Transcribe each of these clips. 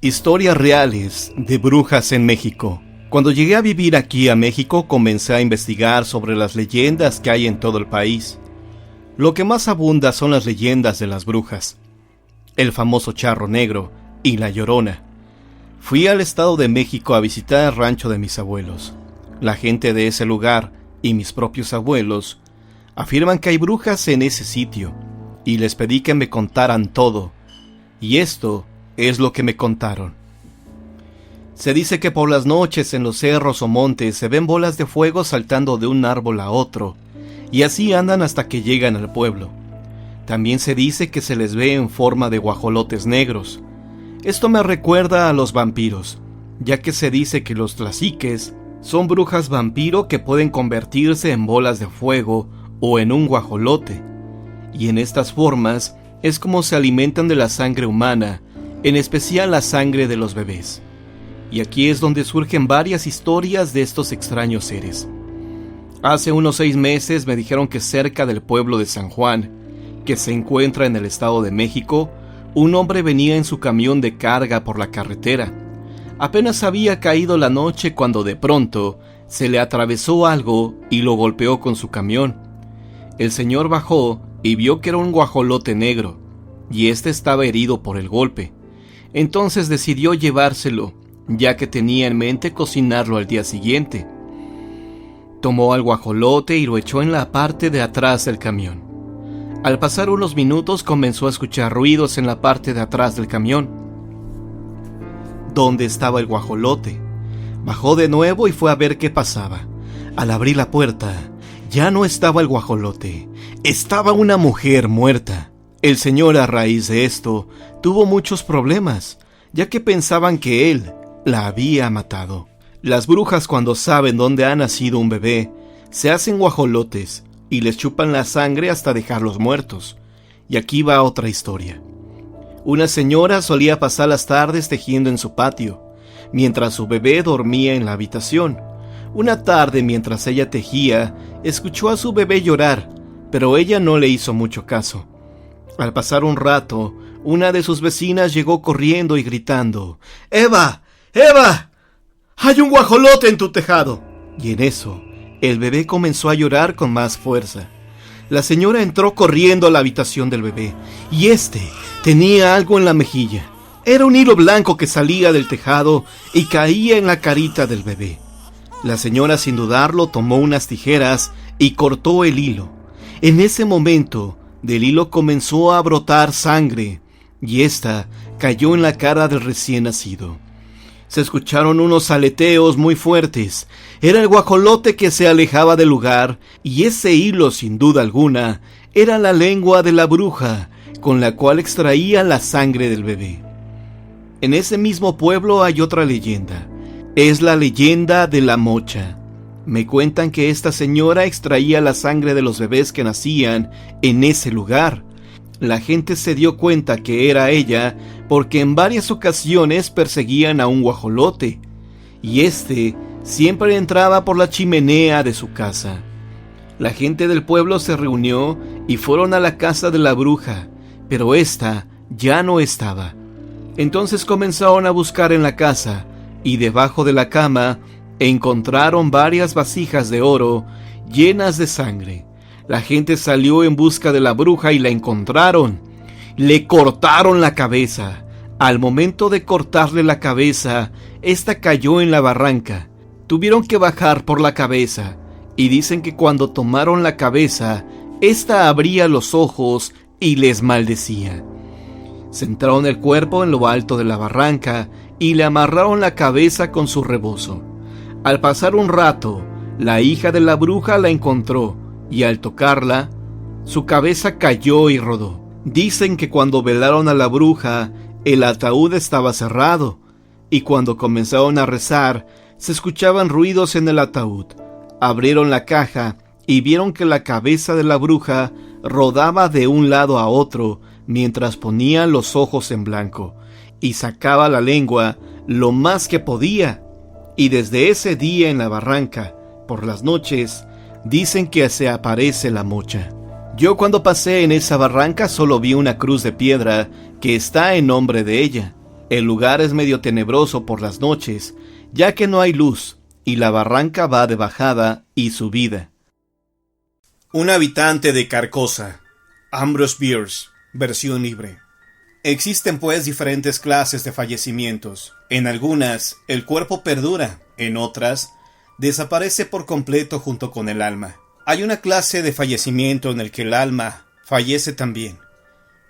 Historias reales de brujas en México. Cuando llegué a vivir aquí a México, comencé a investigar sobre las leyendas que hay en todo el país. Lo que más abunda son las leyendas de las brujas. El famoso Charro Negro y La Llorona. Fui al Estado de México a visitar el rancho de mis abuelos. La gente de ese lugar y mis propios abuelos afirman que hay brujas en ese sitio, y les pedí que me contaran todo. Y esto es lo que me contaron. Se dice que por las noches en los cerros o montes se ven bolas de fuego saltando de un árbol a otro, y así andan hasta que llegan al pueblo. También se dice que se les ve en forma de guajolotes negros. Esto me recuerda a los vampiros, ya que se dice que los tlaxiques son brujas vampiro que pueden convertirse en bolas de fuego o en un guajolote, y en estas formas es como se alimentan de la sangre humana, en especial la sangre de los bebés. Y aquí es donde surgen varias historias de estos extraños seres. Hace unos 6 meses me dijeron que cerca del pueblo de San Juan, que se encuentra en el Estado de México, un hombre venía en su camión de carga por la carretera. Apenas había caído la noche cuando de pronto se le atravesó algo y lo golpeó con su camión. El señor bajó y vio que era un guajolote negro, y este estaba herido por el golpe. Entonces decidió llevárselo, ya que tenía en mente cocinarlo al día siguiente. Tomó al guajolote y lo echó en la parte de atrás del camión. Al pasar unos minutos comenzó a escuchar ruidos en la parte de atrás del camión. ¿Dónde estaba el guajolote? Bajó de nuevo y fue a ver qué pasaba. Al abrir la puerta, ya no estaba el guajolote, estaba una mujer muerta. El señor, a raíz de esto, tuvo muchos problemas, ya que pensaban que él la había matado. Las brujas, cuando saben dónde ha nacido un bebé, se hacen guajolotes y les chupan la sangre hasta dejarlos muertos. Y aquí va otra historia. Una señora solía pasar las tardes tejiendo en su patio, mientras su bebé dormía en la habitación. Una tarde, mientras ella tejía, escuchó a su bebé llorar, pero ella no le hizo mucho caso. Al pasar un rato, una de sus vecinas llegó corriendo y gritando: ¡Eva! ¡Eva! ¡Hay un guajolote en tu tejado! Y en eso, el bebé comenzó a llorar con más fuerza. La señora entró corriendo a la habitación del bebé, y este tenía algo en la mejilla. Era un hilo blanco que salía del tejado y caía en la carita del bebé. La señora, sin dudarlo, tomó unas tijeras y cortó el hilo. En ese momento, del hilo comenzó a brotar sangre, y ésta cayó en la cara del recién nacido. Se escucharon unos aleteos muy fuertes. Era el guajolote que se alejaba del lugar, y ese hilo, sin duda alguna, era la lengua de la bruja, con la cual extraía la sangre del bebé. En ese mismo pueblo hay otra leyenda. Es la leyenda de la mocha. Me cuentan que esta señora extraía la sangre de los bebés que nacían en ese lugar. La gente se dio cuenta que era ella porque en varias ocasiones perseguían a un guajolote, y este siempre entraba por la chimenea de su casa. La gente del pueblo se reunió y fueron a la casa de la bruja, pero ésta ya no estaba. Entonces comenzaron a buscar en la casa, y debajo de la cama encontraron varias vasijas de oro llenas de sangre. La gente salió en busca de la bruja y la encontraron. Le cortaron la cabeza. Al momento de cortarle la cabeza, esta cayó en la barranca. Tuvieron que bajar por la cabeza, y dicen que cuando tomaron la cabeza, esta abría los ojos y les maldecía. Centraron el cuerpo en lo alto de la barranca y le amarraron la cabeza con su rebozo. Al pasar un rato, la hija de la bruja la encontró, y al tocarla, su cabeza cayó y rodó. Dicen que cuando velaron a la bruja, el ataúd estaba cerrado, y cuando comenzaron a rezar, se escuchaban ruidos en el ataúd. Abrieron la caja y vieron que la cabeza de la bruja rodaba de un lado a otro, mientras ponía los ojos en blanco, y sacaba la lengua lo más que podía. Y desde ese día en la barranca, por las noches, dicen que se aparece la mocha. Yo cuando pasé en esa barranca solo vi una cruz de piedra que está en nombre de ella. El lugar es medio tenebroso por las noches, ya que no hay luz, y la barranca va de bajada y subida. Un habitante de Carcosa, Ambrose Bierce, versión libre. Existen pues diferentes clases de fallecimientos. En algunas, el cuerpo perdura, en otras, desaparece por completo junto con el alma. Hay una clase de fallecimiento en el que el alma fallece también,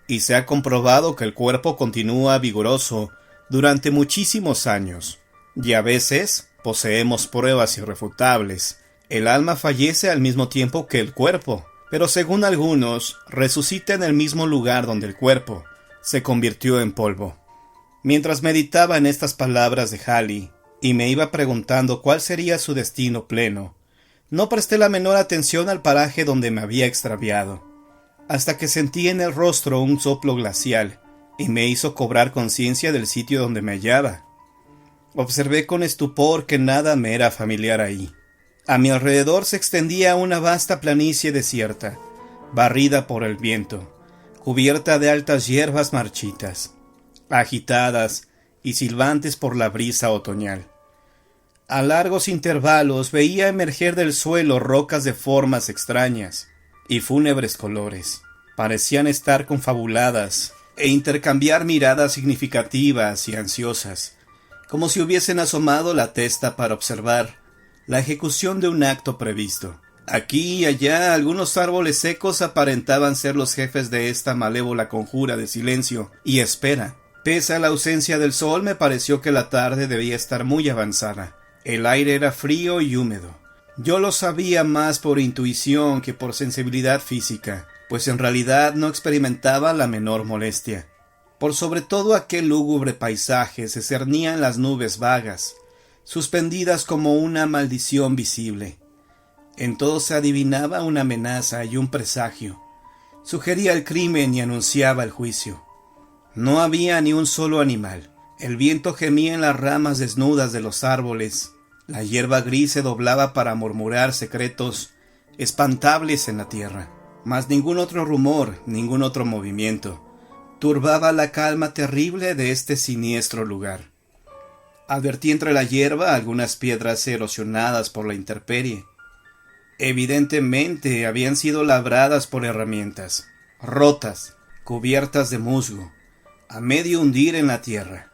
y se ha comprobado que el cuerpo continúa vigoroso durante muchísimos años, y a veces poseemos pruebas irrefutables. El alma fallece al mismo tiempo que el cuerpo, pero según algunos, resucita en el mismo lugar donde el cuerpo se convirtió en polvo. Mientras meditaba en estas palabras de Halley, y me iba preguntando cuál sería su destino pleno, no presté la menor atención al paraje donde me había extraviado, hasta que sentí en el rostro un soplo glacial, y me hizo cobrar conciencia del sitio donde me hallaba. Observé con estupor que nada me era familiar ahí. A mi alrededor se extendía una vasta planicie desierta, barrida por el viento, cubierta de altas hierbas marchitas, agitadas y silbantes por la brisa otoñal. A largos intervalos veía emerger del suelo rocas de formas extrañas y fúnebres colores. Parecían estar confabuladas e intercambiar miradas significativas y ansiosas, como si hubiesen asomado la testa para observar la ejecución de un acto previsto. Aquí y allá algunos árboles secos aparentaban ser los jefes de esta malévola conjura de silencio y espera. Pese a la ausencia del sol, me pareció que la tarde debía estar muy avanzada. El aire era frío y húmedo. Yo lo sabía más por intuición que por sensibilidad física, pues en realidad no experimentaba la menor molestia. Por sobre todo aquel lúgubre paisaje se cernían las nubes vagas, suspendidas como una maldición visible. En todo se adivinaba una amenaza y un presagio. Sugería el crimen y anunciaba el juicio. No había ni un solo animal. El viento gemía en las ramas desnudas de los árboles. La hierba gris se doblaba para murmurar secretos espantables en la tierra. Mas ningún otro rumor, ningún otro movimiento turbaba la calma terrible de este siniestro lugar. Advertí entre la hierba algunas piedras erosionadas por la intemperie. Evidentemente habían sido labradas por herramientas, rotas, cubiertas de musgo, a medio hundir en la tierra.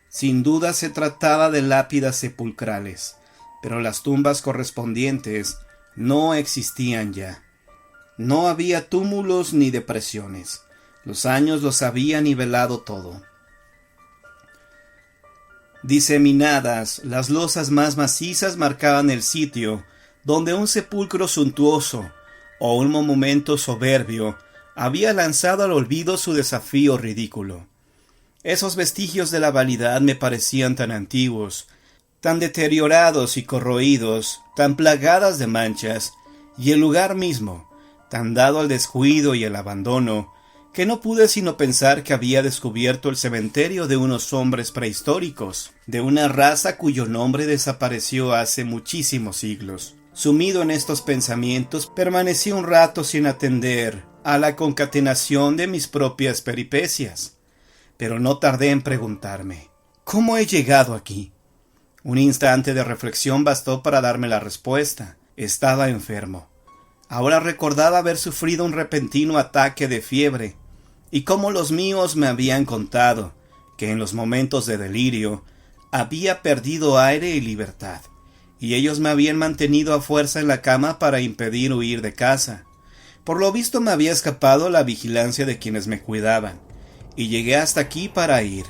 Sin duda se trataba de lápidas sepulcrales, pero las tumbas correspondientes no existían ya. No había túmulos ni depresiones. Los años los habían nivelado todo. Diseminadas, las losas más macizas marcaban el sitio donde un sepulcro suntuoso o un monumento soberbio había lanzado al olvido su desafío ridículo. Esos vestigios de la vanidad me parecían tan antiguos, tan deteriorados y corroídos, tan plagadas de manchas, y el lugar mismo, tan dado al descuido y al abandono, que no pude sino pensar que había descubierto el cementerio de unos hombres prehistóricos, de una raza cuyo nombre desapareció hace muchísimos siglos. Sumido en estos pensamientos, permanecí un rato sin atender a la concatenación de mis propias peripecias, pero no tardé en preguntarme, ¿cómo he llegado aquí? Un instante de reflexión bastó para darme la respuesta. Estaba enfermo. Ahora recordaba haber sufrido un repentino ataque de fiebre, y cómo los míos me habían contado que en los momentos de delirio había perdido aire y libertad, y ellos me habían mantenido a fuerza en la cama para impedir huir de casa. Por lo visto me había escapado la vigilancia de quienes me cuidaban, y llegué hasta aquí para ir.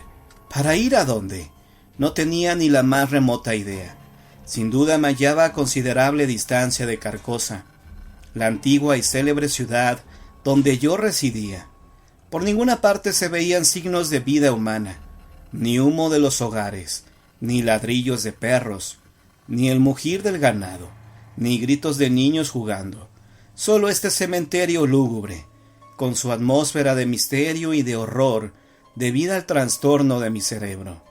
¿Para ir a dónde? No tenía ni la más remota idea. Sin duda me hallaba a considerable distancia de Carcosa, la antigua y célebre ciudad donde yo residía. Por ninguna parte se veían signos de vida humana, ni humo de los hogares, ni ladrillos de perros, ni el mugir del ganado, ni gritos de niños jugando. Solo este cementerio lúgubre, con su atmósfera de misterio y de horror, debido al trastorno de mi cerebro.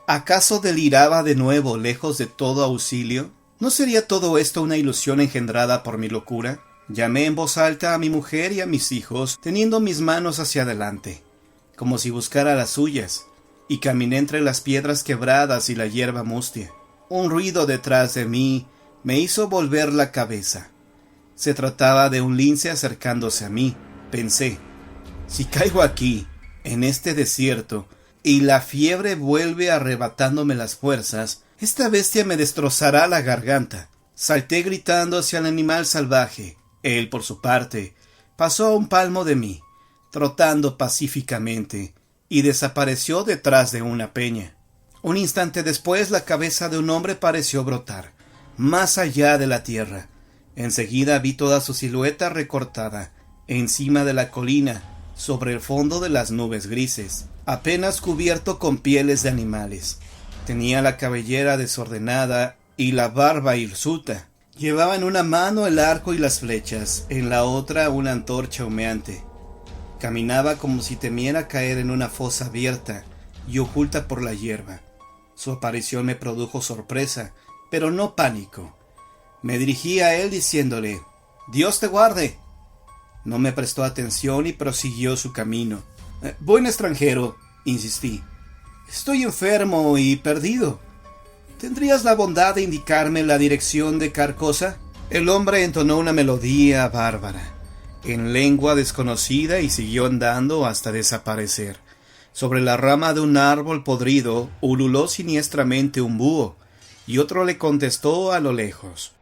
¿Acaso deliraba de nuevo lejos de todo auxilio? ¿No sería todo esto una ilusión engendrada por mi locura? Llamé en voz alta a mi mujer y a mis hijos, teniendo mis manos hacia adelante, como si buscara las suyas, y caminé entre las piedras quebradas y la hierba mustia. Un ruido detrás de mí me hizo volver la cabeza. Se trataba de un lince acercándose a mí. Pensé, si caigo aquí, en este desierto, y la fiebre vuelve arrebatándome las fuerzas, esta bestia me destrozará la garganta. Salté gritando hacia el animal salvaje. Él, por su parte, pasó a un palmo de mí, trotando pacíficamente, y desapareció detrás de una peña. Un instante después, la cabeza de un hombre pareció brotar, más allá de la tierra. Enseguida vi toda su silueta recortada, encima de la colina, sobre el fondo de las nubes grises, apenas cubierto con pieles de animales. Tenía la cabellera desordenada y la barba hirsuta. Llevaba en una mano el arco y las flechas, en la otra una antorcha humeante. Caminaba como si temiera caer en una fosa abierta y oculta por la hierba. Su aparición me produjo sorpresa, pero no pánico. Me dirigí a él diciéndole, «Dios te guarde». No me prestó atención y prosiguió su camino. «Buen extranjero», insistí. «Estoy enfermo y perdido. ¿Tendrías la bondad de indicarme la dirección de Carcosa?» El hombre entonó una melodía bárbara, en lengua desconocida, y siguió andando hasta desaparecer. Sobre la rama de un árbol podrido ululó siniestramente un búho, y otro le contestó a lo lejos.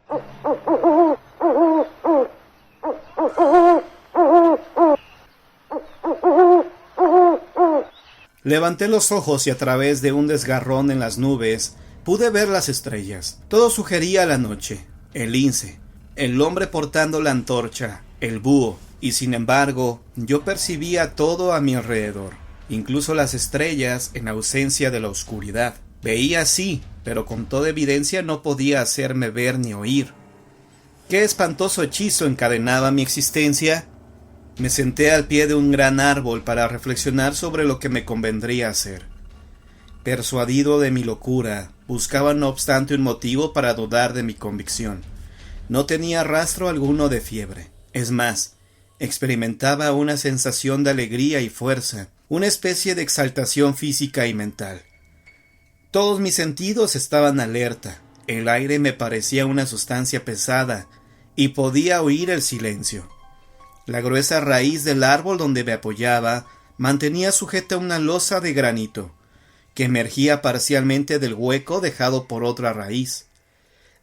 Levanté los ojos y a través de un desgarrón en las nubes pude ver las estrellas. Todo sugería la noche, el lince, el hombre portando la antorcha, el búho, y sin embargo yo percibía todo a mi alrededor, incluso las estrellas en ausencia de la oscuridad. Veía sí, pero con toda evidencia no podía hacerme ver ni oír. ¿Qué espantoso hechizo encadenaba mi existencia? Me senté al pie de un gran árbol para reflexionar sobre lo que me convendría hacer. Persuadido de mi locura, buscaba no obstante un motivo para dudar de mi convicción. No tenía rastro alguno de fiebre. Es más, experimentaba una sensación de alegría y fuerza, una especie de exaltación física y mental. Todos mis sentidos estaban alerta. El aire me parecía una sustancia pesada y podía oír el silencio. La gruesa raíz del árbol donde me apoyaba mantenía sujeta una losa de granito, que emergía parcialmente del hueco dejado por otra raíz.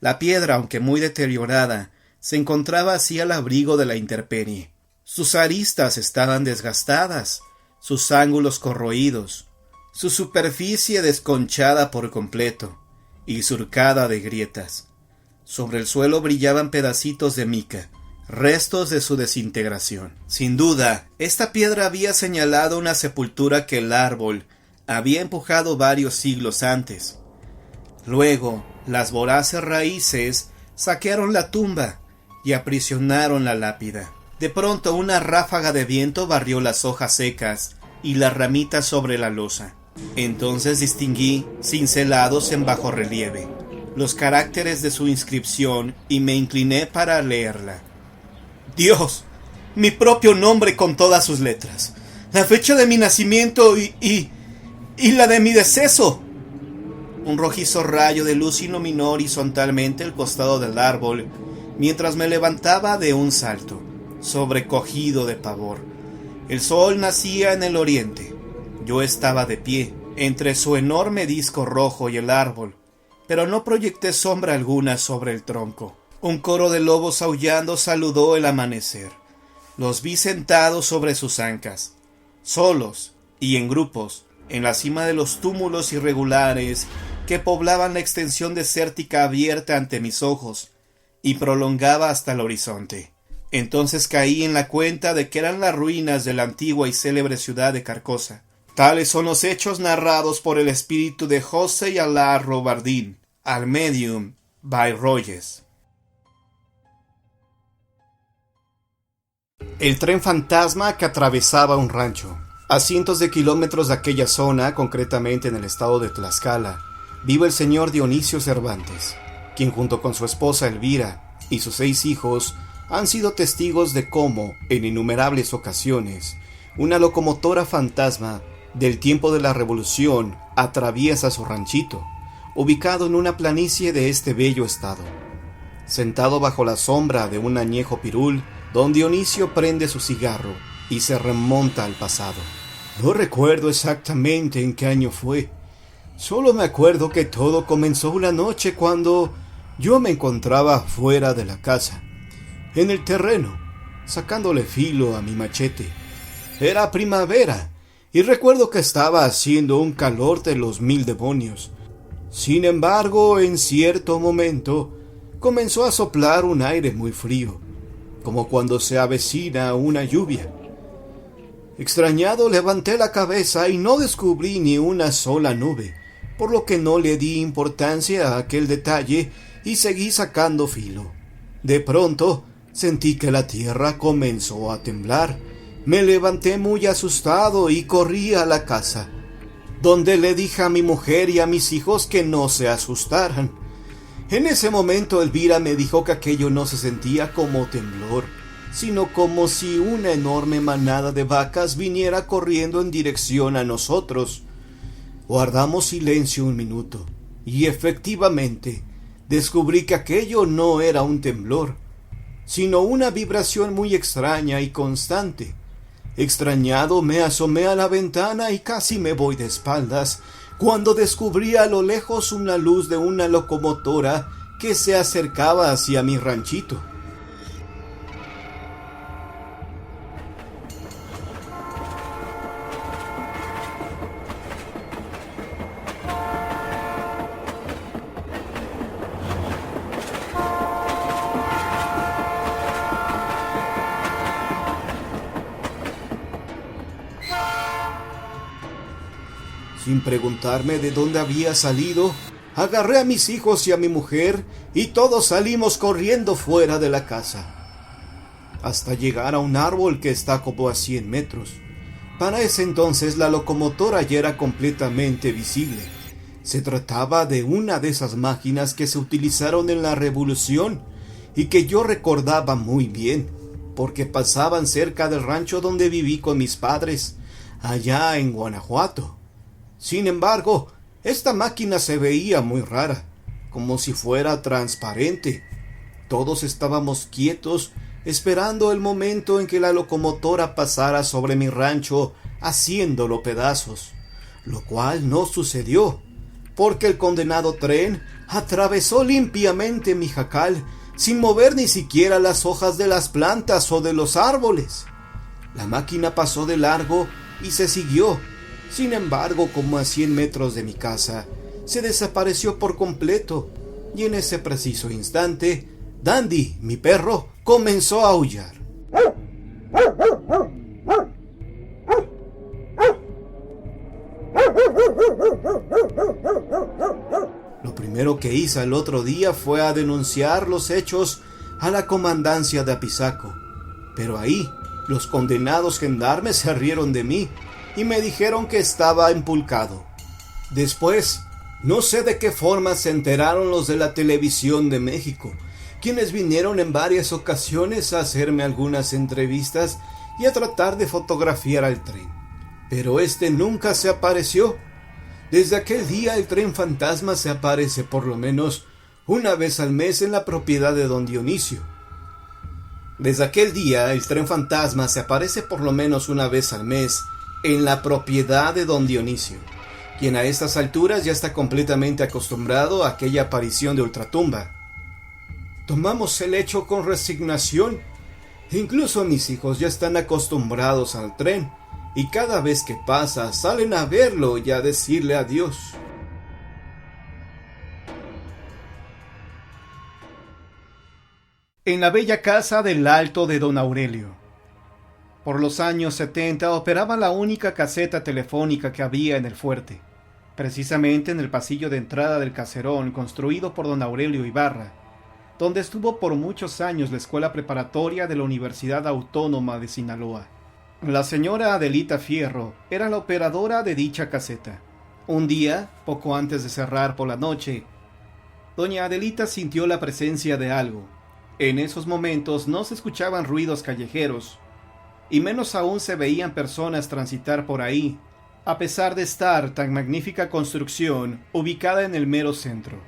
La piedra, aunque muy deteriorada, se encontraba así al abrigo de la intemperie. Sus aristas estaban desgastadas, sus ángulos corroídos, su superficie desconchada por completo y surcada de grietas. Sobre el suelo brillaban pedacitos de mica, restos de su desintegración. Sin duda, esta piedra había señalado una sepultura que el árbol había empujado varios siglos antes. Luego, las voraces raíces saquearon la tumba y aprisionaron la lápida. De pronto, una ráfaga de viento barrió las hojas secas y las ramitas sobre la losa. Entonces distinguí, cincelados en bajorrelieve, los caracteres de su inscripción y me incliné para leerla. Dios, mi propio nombre con todas sus letras, la fecha de mi nacimiento y la de mi deceso. Un rojizo rayo de luz iluminó horizontalmente el costado del árbol mientras me levantaba de un salto, sobrecogido de pavor. El sol nacía en el oriente. Yo estaba de pie, entre su enorme disco rojo y el árbol, pero no proyecté sombra alguna sobre el tronco. Un coro de lobos aullando saludó el amanecer. Los vi sentados sobre sus ancas, solos y en grupos, en la cima de los túmulos irregulares que poblaban la extensión desértica abierta ante mis ojos y prolongaba hasta el horizonte. Entonces caí en la cuenta de que eran las ruinas de la antigua y célebre ciudad de Carcosa. Tales son los hechos narrados por el espíritu de José Alá Robardín, al medium Bayrolles. El tren fantasma que atravesaba un rancho. A cientos de kilómetros de aquella zona, concretamente en el estado de Tlaxcala, vive el señor Dionisio Cervantes, quien junto con su esposa Elvira y sus 6 hijos han sido testigos de cómo, en innumerables ocasiones, una locomotora fantasma del tiempo de la Revolución, atraviesa su ranchito, ubicado en una planicie de este bello estado. Sentado bajo la sombra de un añejo pirul, don Dionisio prende su cigarro y se remonta al pasado. No recuerdo exactamente en qué año fue. Solo me acuerdo que todo comenzó una noche cuando yo me encontraba fuera de la casa, en el terreno, sacándole filo a mi machete. Era primavera y recuerdo que estaba haciendo un calor de los 1000 demonios. Sin embargo, en cierto momento comenzó a soplar un aire muy frío, como cuando se avecina una lluvia. Extrañado, levanté la cabeza y no descubrí ni una sola nube, por lo que no le di importancia a aquel detalle y seguí sacando filo. De pronto, sentí que la tierra comenzó a temblar. Me levanté muy asustado y corrí a la casa, donde le dije a mi mujer y a mis hijos que no se asustaran. En ese momento Elvira me dijo que aquello no se sentía como temblor, sino como si una enorme manada de vacas viniera corriendo en dirección a nosotros. Guardamos silencio un minuto, y efectivamente descubrí que aquello no era un temblor, sino una vibración muy extraña y constante. Extrañado, me asomé a la ventana y casi me voy de espaldas, cuando descubrí a lo lejos una luz de una locomotora que se acercaba hacia mi ranchito. Sin preguntarme de dónde había salido, agarré a mis hijos y a mi mujer y todos salimos corriendo fuera de la casa, hasta llegar a un árbol que está como a 100 metros. Para ese entonces la locomotora ya era completamente visible. Se trataba de una de esas máquinas que se utilizaron en la Revolución y que yo recordaba muy bien, porque pasaban cerca del rancho donde viví con mis padres, allá en Guanajuato. Sin embargo, esta máquina se veía muy rara, como si fuera transparente. Todos estábamos quietos, esperando el momento en que la locomotora pasara sobre mi rancho, haciéndolo pedazos, lo cual no sucedió, porque el condenado tren atravesó limpiamente mi jacal, sin mover ni siquiera las hojas de las plantas o de los árboles. La máquina pasó de largo y se siguió. Sin embargo, como a 100 metros de mi casa, se desapareció por completo, y en ese preciso instante, Dandy, mi perro, comenzó a aullar. Lo primero que hice el otro día fue a denunciar los hechos a la comandancia de Apizaco, pero ahí los condenados gendarmes se rieron de mí y me dijeron que estaba empulcado. Después, no sé de qué forma se enteraron los de la televisión de México, quienes vinieron en varias ocasiones a hacerme algunas entrevistas y a tratar de fotografiar al tren. Pero este nunca se apareció. Desde aquel día el tren fantasma se aparece por lo menos una vez al mes en la propiedad de don Dionisio. Desde aquel día el tren fantasma se aparece por lo menos una vez al mes en la propiedad de don Dionisio, quien a estas alturas ya está completamente acostumbrado a aquella aparición de ultratumba. Tomamos el hecho con resignación. Incluso mis hijos ya están acostumbrados al tren, y cada vez que pasa salen a verlo y a decirle adiós. En la bella casa del Alto de don Aurelio. Por los años 70 operaba la única caseta telefónica que había en el fuerte, precisamente en el pasillo de entrada del caserón construido por don Aurelio Ibarra, donde estuvo por muchos años la escuela preparatoria de la Universidad Autónoma de Sinaloa. La señora Adelita Fierro era la operadora de dicha caseta. Un día, poco antes de cerrar por la noche, doña Adelita sintió la presencia de algo. En esos momentos no se escuchaban ruidos callejeros, y menos aún se veían personas transitar por ahí, A pesar de estar tan magnífica construcción ubicada en el mero centro,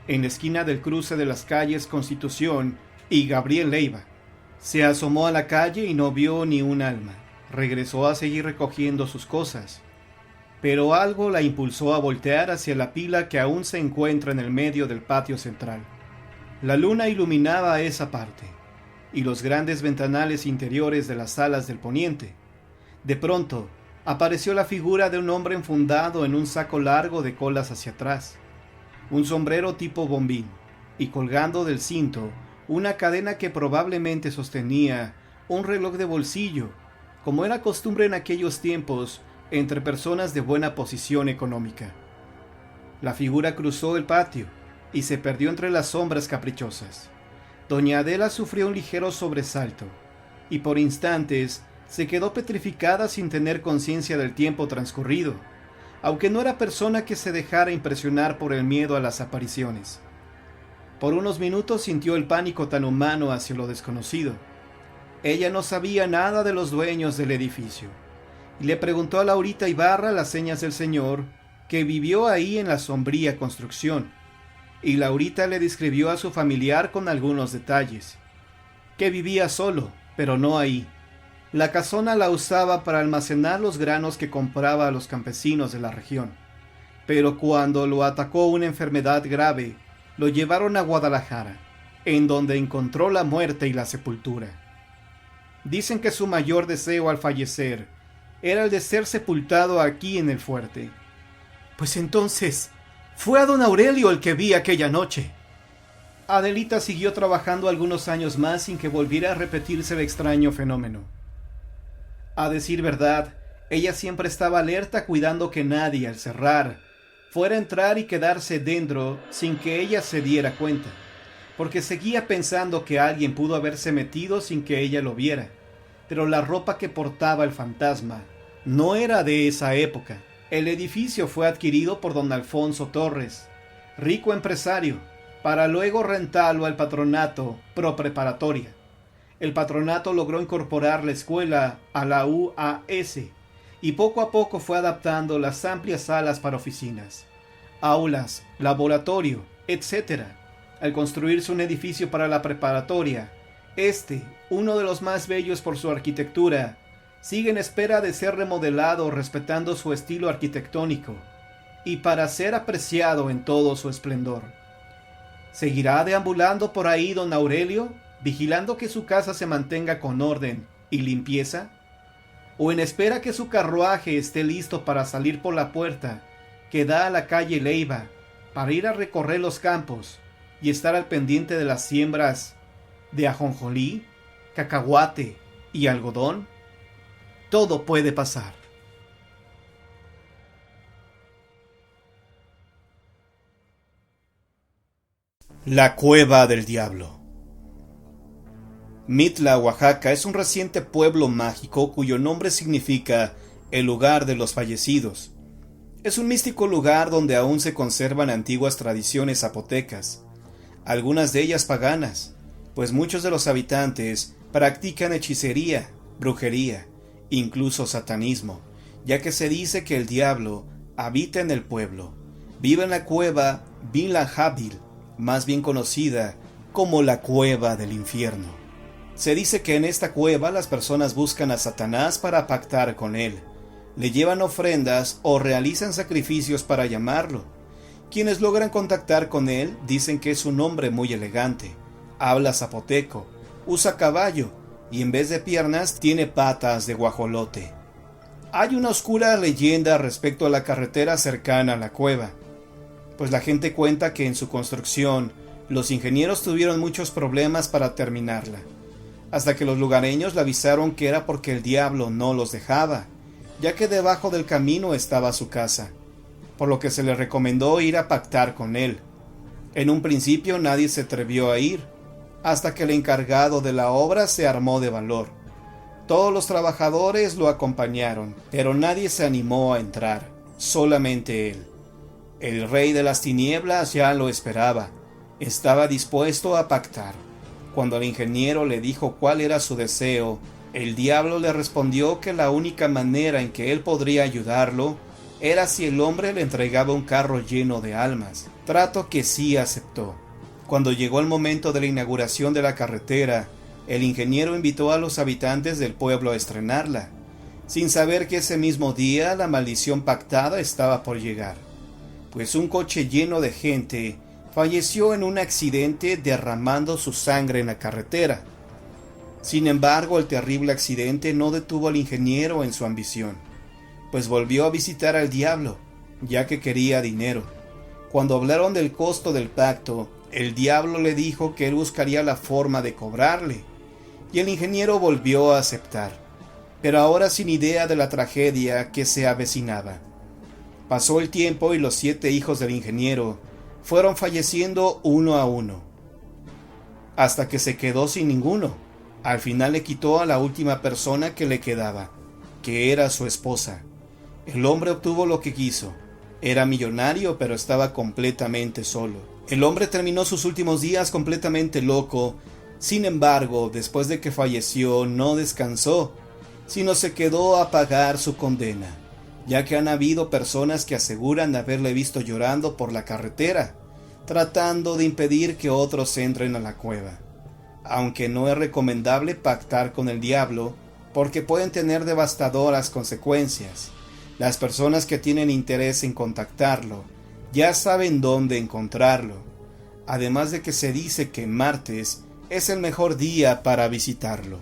en la esquina del cruce de las calles Constitución y Gabriel Leiva, se asomó a la calle y no vio ni un alma. Regresó a seguir recogiendo sus cosas, pero algo la impulsó a voltear hacia la pila que aún se encuentra en el medio del patio central. La luna iluminaba esa parte, y los grandes ventanales interiores de las salas del poniente. De pronto, apareció la figura de un hombre enfundado en un saco largo de colas hacia atrás, un sombrero tipo bombín, y colgando del cinto una cadena que probablemente sostenía un reloj de bolsillo, como era costumbre en aquellos tiempos entre personas de buena posición económica. La figura cruzó el patio y se perdió entre las sombras caprichosas. Doña Adela sufrió un ligero sobresalto, y por instantes se quedó petrificada sin tener conciencia del tiempo transcurrido, aunque no era persona que se dejara impresionar por el miedo a las apariciones. Por unos minutos sintió el pánico tan humano hacia lo desconocido. Ella no sabía nada de los dueños del edificio, y le preguntó a Laurita Ibarra las señas del señor que vivió ahí en la sombría construcción, y Laurita le describió a su familiar con algunos detalles, que vivía solo, pero no ahí. La casona la usaba para almacenar los granos que compraba a los campesinos de la región, pero cuando lo atacó una enfermedad grave, lo llevaron a Guadalajara, en donde encontró la muerte y la sepultura. Dicen que su mayor deseo al fallecer era el de ser sepultado aquí en el fuerte. Pues entonces, fue a don Aurelio el que vi aquella noche. Adelita siguió trabajando algunos años más sin que volviera a repetirse el extraño fenómeno. A decir verdad, ella siempre estaba alerta cuidando que nadie, al cerrar, fuera a entrar y quedarse dentro sin que ella se diera cuenta, porque seguía pensando que alguien pudo haberse metido sin que ella lo viera, pero la ropa que portaba el fantasma no era de esa época. El edificio fue adquirido por don Alfonso Torres, rico empresario, para luego rentarlo al patronato pro preparatoria. El patronato logró incorporar la escuela a la UAS y poco a poco fue adaptando las amplias salas para oficinas, aulas, laboratorio, etc. Al construirse un edificio para la preparatoria, uno de los más bellos por su arquitectura, sigue en espera de ser remodelado respetando su estilo arquitectónico y para ser apreciado en todo su esplendor. ¿Seguirá deambulando por ahí don Aurelio, vigilando que su casa se mantenga con orden y limpieza? ¿O en espera que su carruaje esté listo para salir por la puerta que da a la calle Leiva para ir a recorrer los campos y estar al pendiente de las siembras de ajonjolí, cacahuate y algodón? Todo puede pasar. La Cueva del Diablo. Mitla, Oaxaca, es un reciente pueblo mágico cuyo nombre significa el lugar de los fallecidos. Es un místico lugar donde aún se conservan antiguas tradiciones zapotecas, algunas de ellas paganas, pues muchos de los habitantes practican hechicería, brujería, incluso satanismo, ya que se dice que el diablo habita en el pueblo. Vive en la cueva Vilajávil, más bien conocida como la Cueva del Infierno. Se dice que en esta cueva las personas buscan a Satanás para pactar con él, le llevan ofrendas o realizan sacrificios para llamarlo. Quienes logran contactar con él dicen que es un hombre muy elegante, habla zapoteco, usa caballo y en vez de piernas tiene patas de guajolote. Hay una oscura leyenda respecto a la carretera cercana a la cueva, pues la gente cuenta que en su construcción los ingenieros tuvieron muchos problemas para terminarla, hasta que los lugareños le avisaron que era porque el diablo no los dejaba, ya que debajo del camino estaba su casa, por lo que se le recomendó ir a pactar con él. En un principio nadie se atrevió a ir, hasta que el encargado de la obra se armó de valor. Todos los trabajadores lo acompañaron, pero nadie se animó a entrar, solamente él. El rey de las tinieblas ya lo esperaba, estaba dispuesto a pactar. Cuando el ingeniero le dijo cuál era su deseo, el diablo le respondió que la única manera en que él podría ayudarlo era si el hombre le entregaba un carro lleno de almas, trato que sí aceptó. Cuando llegó el momento de la inauguración de la carretera, el ingeniero invitó a los habitantes del pueblo a estrenarla, sin saber que ese mismo día la maldición pactada estaba por llegar, pues un coche lleno de gente falleció en un accidente derramando su sangre en la carretera. Sin embargo, el terrible accidente no detuvo al ingeniero en su ambición, pues volvió a visitar al diablo, ya que quería dinero. Cuando hablaron del costo del pacto, el diablo le dijo que él buscaría la forma de cobrarle, y el ingeniero volvió a aceptar, pero ahora sin idea de la tragedia que se avecinaba. Pasó el tiempo y los 7 hijos del ingeniero fueron falleciendo uno a uno, hasta que se quedó sin ninguno. Al final le quitó a la última persona que le quedaba, que era su esposa. El hombre obtuvo lo que quiso. Era millonario, pero estaba completamente solo. El hombre terminó sus últimos días completamente loco. Sin embargo, después de que falleció, no descansó, sino se quedó a pagar su condena, ya que han habido personas que aseguran haberle visto llorando por la carretera, tratando de impedir que otros entren a la cueva. Aunque no es recomendable pactar con el diablo, porque pueden tener devastadoras consecuencias. Las personas que tienen interés en contactarlo ya saben dónde encontrarlo, además de que se dice que martes es el mejor día para visitarlo.